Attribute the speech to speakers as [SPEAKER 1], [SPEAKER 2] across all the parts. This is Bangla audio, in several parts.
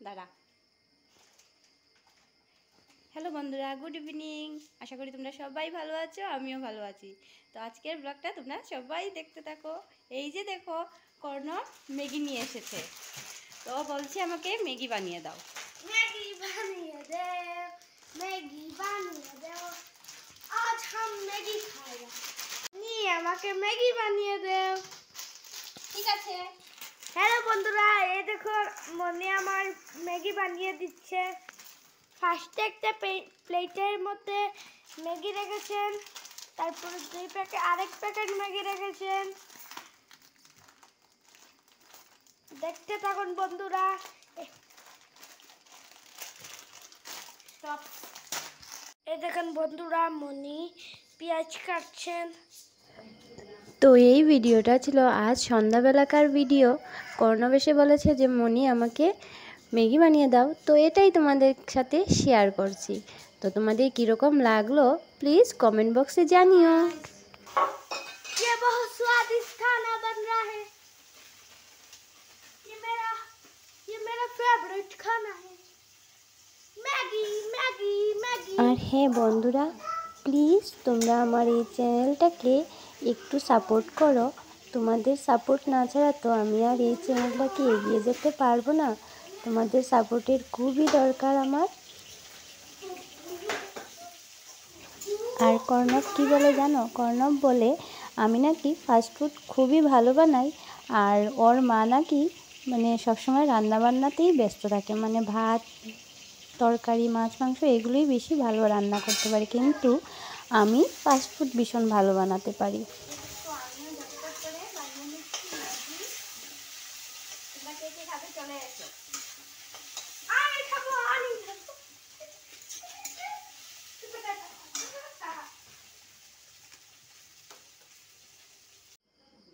[SPEAKER 1] দাঁড়া। হ্যালো বন্ধুরা, গুড ইভিনিং। আশা করি তোমরা সবাই ভালো আছো, আমিও ভালো আছি। তো আজকের ব্লগটা তোমরা সবাই দেখতে থাকো। এই যে দেখো, কর্ণব ম্যাগি নিয়ে এসেছে। তো বলছে আমাকে ম্যাগি বানিয়ে দাও।
[SPEAKER 2] मैगी बनिए दे, मैगी बनिए दे। आज हम मैगी खाएगा। नी আমাকে ম্যাগি বানিয়ে দাও।
[SPEAKER 1] ঠিক আছে।
[SPEAKER 2] হ্যালো বন্ধুরা, এই দেখো মনি আমার ম্যাগি বানিয়ে দিচ্ছে। ফার্স্টে একটা প্লেটের মধ্যে ম্যাগি রেখেছেন, তারপরে আরেক প্যাকেট ম্যাগি রেখেছেন। দেখতে থাকুন বন্ধুরা। এই দেখেন বন্ধুরা, মনি পেঁয়াজ কাটছেন।
[SPEAKER 1] তো এই ভিডিওটা ছিল আজ সন্ধ্যাবেলাকার ভিডিও। কর্ণব এসে বলেছে যে মনি আমাকে ম্যাগি বানিয়ে দাও, তো এটাই তোমাদের সাথে শেয়ার করছি। তো তোমাদের কীরকম লাগলো প্লিজ কমেন্ট বক্সে জানিও।
[SPEAKER 2] ये बहुत स्वादिष्ट खाना बन रहा है। ये मेरा फेवरेट खाना है। Maggi Maggi Maggi.
[SPEAKER 1] আর হ্যাঁ বন্ধুরা, প্লিজ তোমরা আমার এই চ্যানেলটাকে একটু সাপোর্ট করো। তোমাদের সাপোর্ট না ছাড়া তো আমি আর এই চ্যানেলটাকে এগিয়ে যেতে পারবো না। তোমাদের সাপোর্টের খুবই দরকার আমার। আর কর্ণব কী বলে জানো? কর্ণব বলে আমি নাকি ফাস্টফুড খুবই ভালো বানাই, আর ওর মা নাকি মানে সবসময় রান্নাবান্নাতেই ব্যস্ত থাকে, মানে ভাত তরকারি মাছ মাংস এগুলোই বেশি ভালো রান্না করতে পারি, কিন্তু আমি ফাস্টফুড ভীষণ ভালো বানাতে পারি।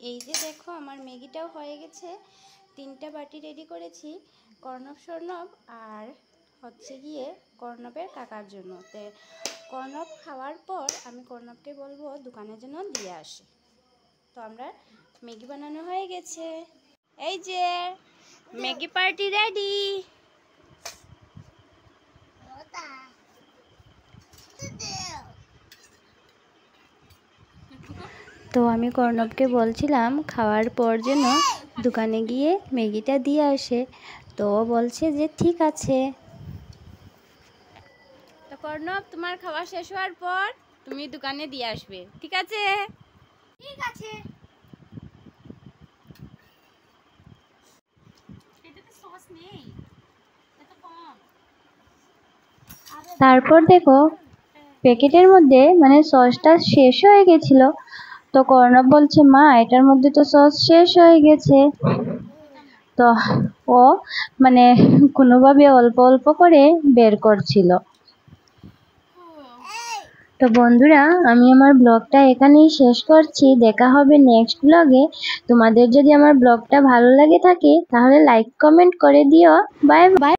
[SPEAKER 1] এই যে দেখো, আমার ম্যাগিটাও হয়ে গেছে। 3টা বাটি রেডি করেছি কর্ণব স্বর্ণব আর হচ্ছে গিয়ে কর্ণবের কাকার জন্য। তো কর্ণব খাওয়ার পর আমি কর্ণবকে বলবো দোকানের জন্য দিয়ে আসে। তো আমরা ম্যাগি বানানো হয়ে গেছে। এই যে ম্যাগি পার্টি রেডি। তো আমি কর্ণবকে বলছিলাম খাওয়ার পর যেন দোকানে গিয়ে ম্যাগিটা দিয়ে আসে। তো বলছে যে ঠিক আছে। তো কর্ণব, তোমার খাওয়া শেষ হওয়ার পর তুমি দোকানে দিয়ে আসবে, ঠিক আছে?
[SPEAKER 2] ঠিক আছে।
[SPEAKER 1] এটাতে সস নেই, এত কম। তারপর দেখো প্যাকেটের মধ্যে মানে সসটা শেষ হয়ে গেছিল। তো কর্ণব বলছে মা এটার মধ্যে তো সস শেষ হয়ে গেছে। তো ও মানে কোনোভাবে অল্প অল্প করে বের করছিল। তো বন্ধুরা, আমি আমার ব্লগটা এখানেই শেষ করছি। দেখা হবে নেক্সট ব্লগে। তোমাদের যদি আমার ব্লগটা ভালো লাগে থাকে তাহলে লাইক কমেন্ট করে দিও। Bye bye.